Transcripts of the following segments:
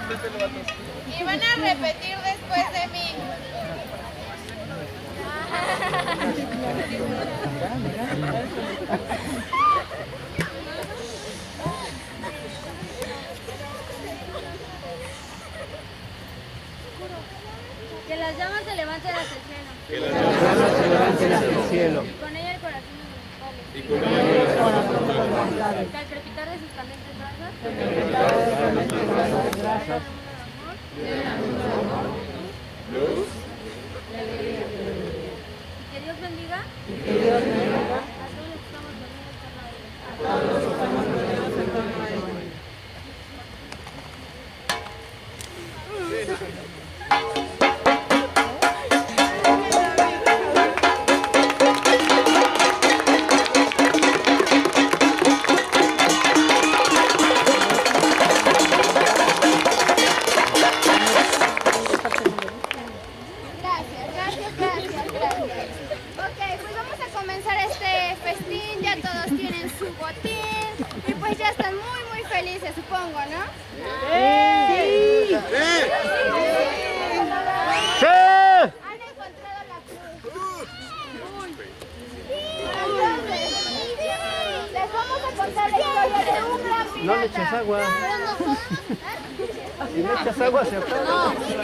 Y van a repetir después de mí. Que las llamas se levanten hacia el cielo. Que las llamas se levanten hacia el cielo. Y con ella el corazón Y con ella el corazón. que al crepitar de sus candentes brasas, Luz. y que Dios bendiga a todos los que estamos dormidos en torno a ella. Gracias. Ok, pues vamos a comenzar este festín. Ya todos tienen su botín y pues ya están muy felices, supongo, ¿no? ¡Sí! ¿Han encontrado la cruz? Entonces, les vamos a contar la historia de un gran pirata. No le echas agua. Si le echas agua se acaba. Entonces,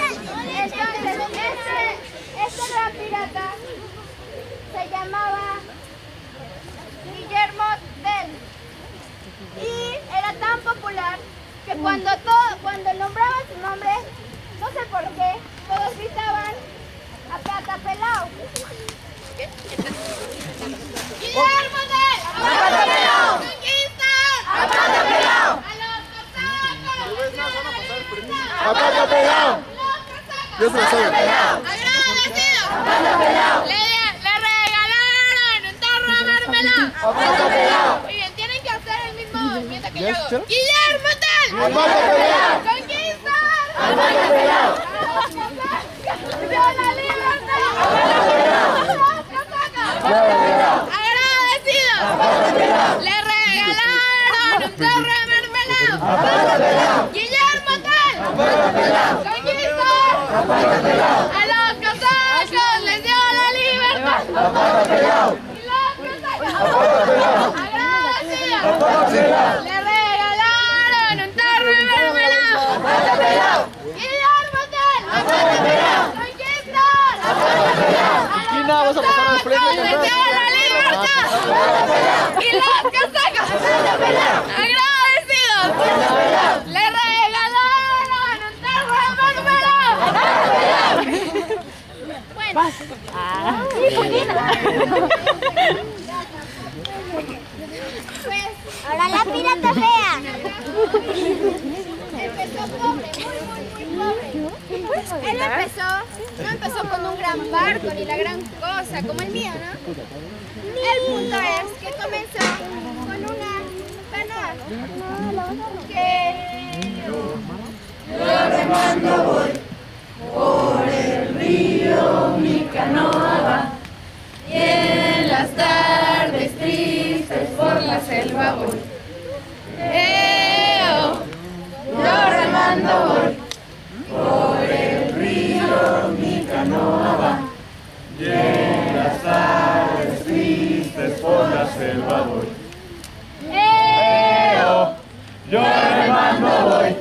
este gran pirata se llamaba Guillermo Tell y era tan popular que cuando nombraban su nombre, no sé por qué, todos gritaban a pata pelao. Guillermo Tell, a pata pelao. Conquistas, a pata pelao. A los cosacos, ¡A pata pelao! Yo se lo soy. agradecido. Le regalaron un tarro de mermelada. ¡A pata pelao! Muy bien, tienen que hacer el mismo movimiento que yo ¿Ya has hago. hecho? Guillermo Tell, ¡A pata pelao! conquistar, ¡A pata pelao! dio la libertad, los cosacos, agradecidos, le regalaron un tarro de mermelada. Guillermo Tell, conquistar, a los cosacos les dio la libertad. Y los cosacos, agradecidos, le regalaron un tarro de mermelada. Guillermo Tell, conquistar, a Quina, vas a pasar al frente a les dio cantar. la libertad. Y los cosacos, agradecidos, le regalaron un tarro de mermelada. Bueno. Pues, Ahora la pirata fea. empezó pobre, muy pobre. Él no empezó con un gran barco ni la gran cosa como el mío, ¿no? El punto es que comenzó con una canoa que Yo remando voy por el río, mi canoa va, y en las tardes tristes por la selva voy. Yo remando voy por el río, mi canoa va, Y en las tardes tristes por la selva voy. Yo remando voy.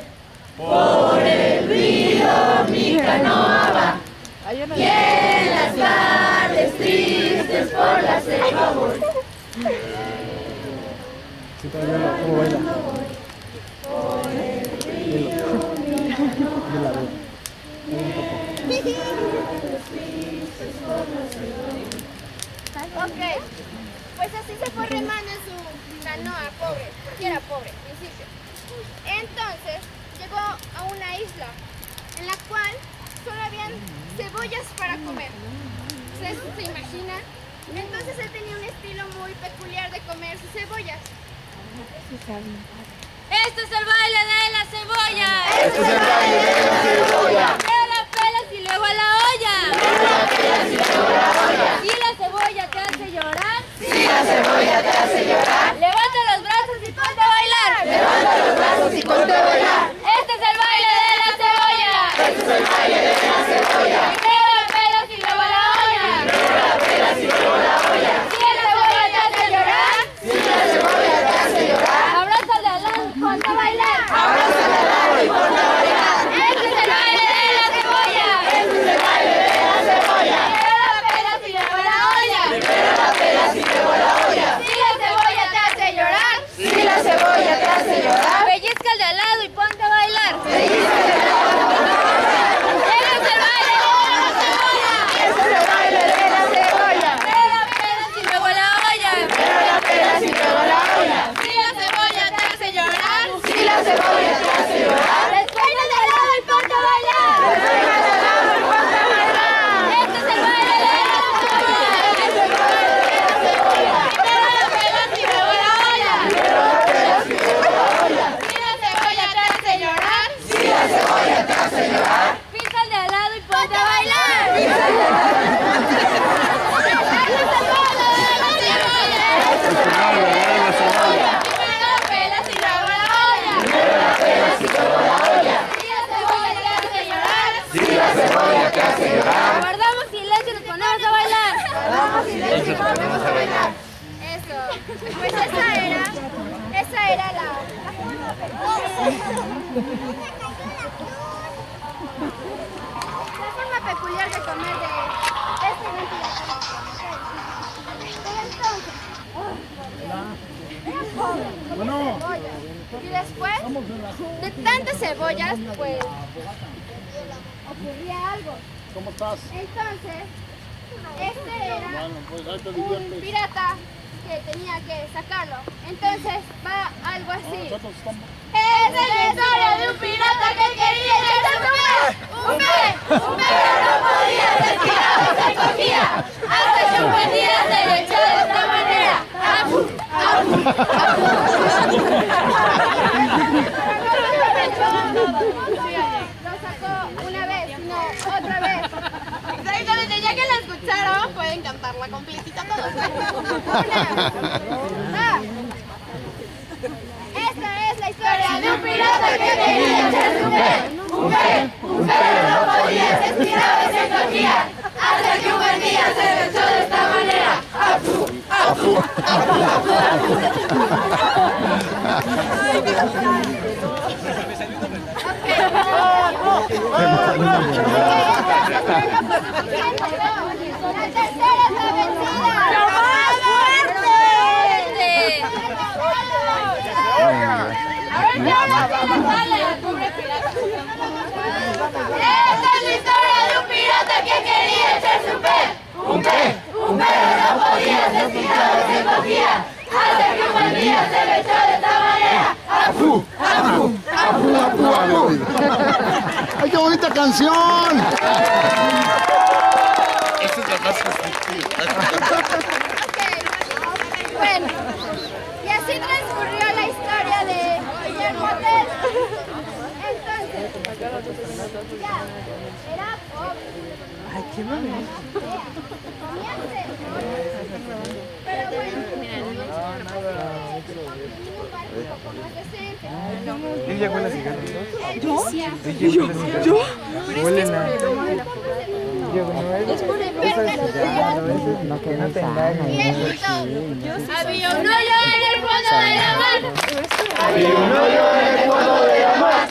por el río, mi canoa va, y en las tardes tristes por la selva voy. ¿Cómo baila? Ok, pues así se fue remando en su canoa, pobre, porque era pobre al principio. Entonces llegó a una isla en la cual solo habían cebollas para comer. ¿Se imaginan? Entonces él tenía un estilo muy peculiar de comer sus cebollas. Este es el baile de la cebolla. Este es el baile de la cebolla. Que la pelas y luego a la olla. Si la cebolla te hace llorar, Si la cebolla te hace llorar, levanta los brazos y ponte a bailar. levanta los brazos y ponte a bailar. Este es el baile de la cambiar de comer de este mentira. Pero entonces, era pobre, cebollas. Y después, de tantas cebollas, pues, ocurría algo. ¿Cómo estás? Entonces, este era Bueno, pues ahí te un diviertes. pirata que tenía que sacarlo. Entonces, va algo así. Nosotros estamos... Es la historia de un pirata que quería echarse un pez, pero no podía, se estiraba y se cogía, hasta que un buen día se le echó de esta manera. ¡Apu! ¡Apu! ¡Apu! Lo sacó una vez, no, otra vez. Exactamente, ya que la escucharon, pueden cantarla completita todos. Una, dos. Esta es la historia de un pirata que quería echarse un pez, pero no podía, se estiraba y se cogía, hasta que un buen día se le echó de esta manera. ¡Apu! ¡Apu! ¡Apu! La tercera es la vencida. ¡La muerte! Esta es la historia de un pirata que quería echarse un pez, pero no podía, se estiraba y se cogía, hasta que un buen día se le echó de esta manera. ¡Apu! ¡Apu! ¡Apu! ¡Apu! ¡Ay, qué bonita canción! Esta es la más Bueno, y así transcurrió la historia de Guillermo Tell. Entonces, ya, era pobre. Ay, qué bonito. Pero bueno, ¿Él ya huele a cigarros? ¿Yo? ¿Yo? Huelen a... No, que no te engañes. Y él gritó, había un hoyo en el fondo de la mar. Había un hoyo en el fondo de la mar.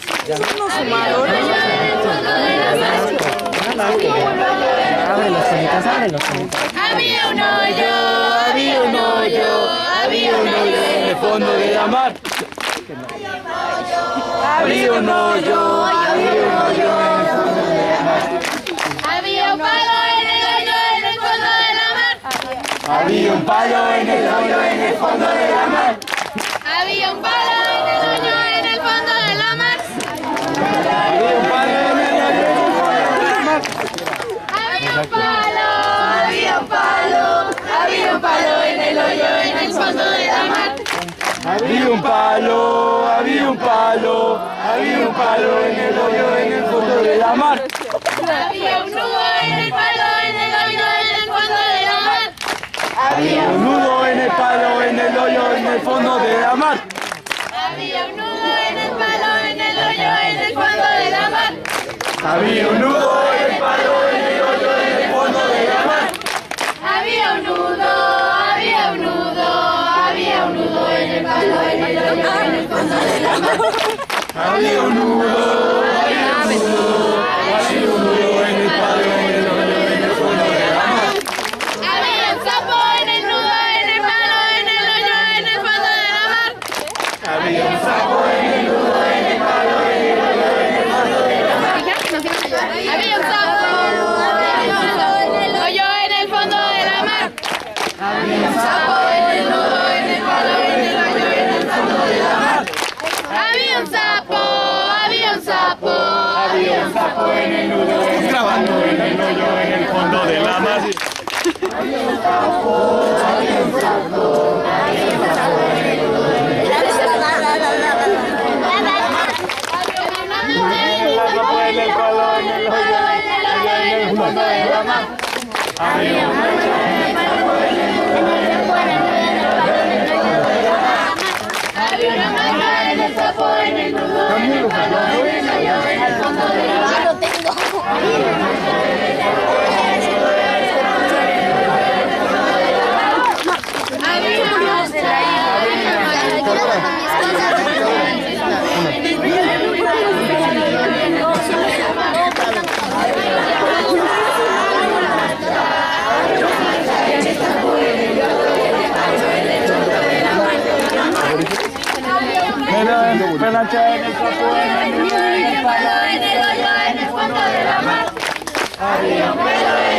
Abre los sonidos, abre los sonidos. Había un hoyo, había un hoyo, había un hoyo en el fondo de la mar. Había un hoyo, había un hoyo en el fondo de la mar. Había un palo en el hoyo en el fondo de la mar. Había un palo en el hoyo en el fondo de la mar. Había un palo en el hoyo en el fondo de la mar. Había un palo en el hoyo en el fondo de la mar. Había un palo, había un palo, había un palo en el hoyo en el fondo de la mar. Había un palo, había un palo, había un palo en el hoyo en el fondo de la mar. Había un nudo en el palo en el hoyo en el fondo de la mar. Había un nudo en el palo en el hoyo en el fondo de la mar. Había un nudo en el palo en el hoyo en el fondo de la mar. Había un nudo en el palo en el hoyo en el fondo de la mar. Había un nudo, había un nudo, había un nudo en el palo en el hoyo en el fondo de la mar. Había un nudo, había un nudo, había un nudo en el palo en el hoyo en el fondo de la mar. Había un sapo en el nudo, en el palo, en el hoyo, en el fondo de la mar. Había un sapo en el nudo en el palo en el hoyo en el fondo de la mar. Había un sapo en el hoyo, en el fondo de la mar. Había un sapo en el nudo en el palo en el hoyo en el fondo de la mar. Había un sapo, había un sapo. Había un sapo en el nudo en el palo en el hoyo en el fondo de la mar. Había un sapo, había un sapo, había un sapo en el nudo en el Había palo en el palo en el hoyo en el fondo de la mar. Había un hoyo en el palo en el hoyo en el fondo de la mar. Había una manga en el sapo, en el nudo, en el palo, en el hoyo, en el fondo de la mar. Había una manga en el sapo, en el nudo, en el palo, en el hoyo, en el fondo de la mar. Había una mosca, había una manga. fondo de la mar había un velo de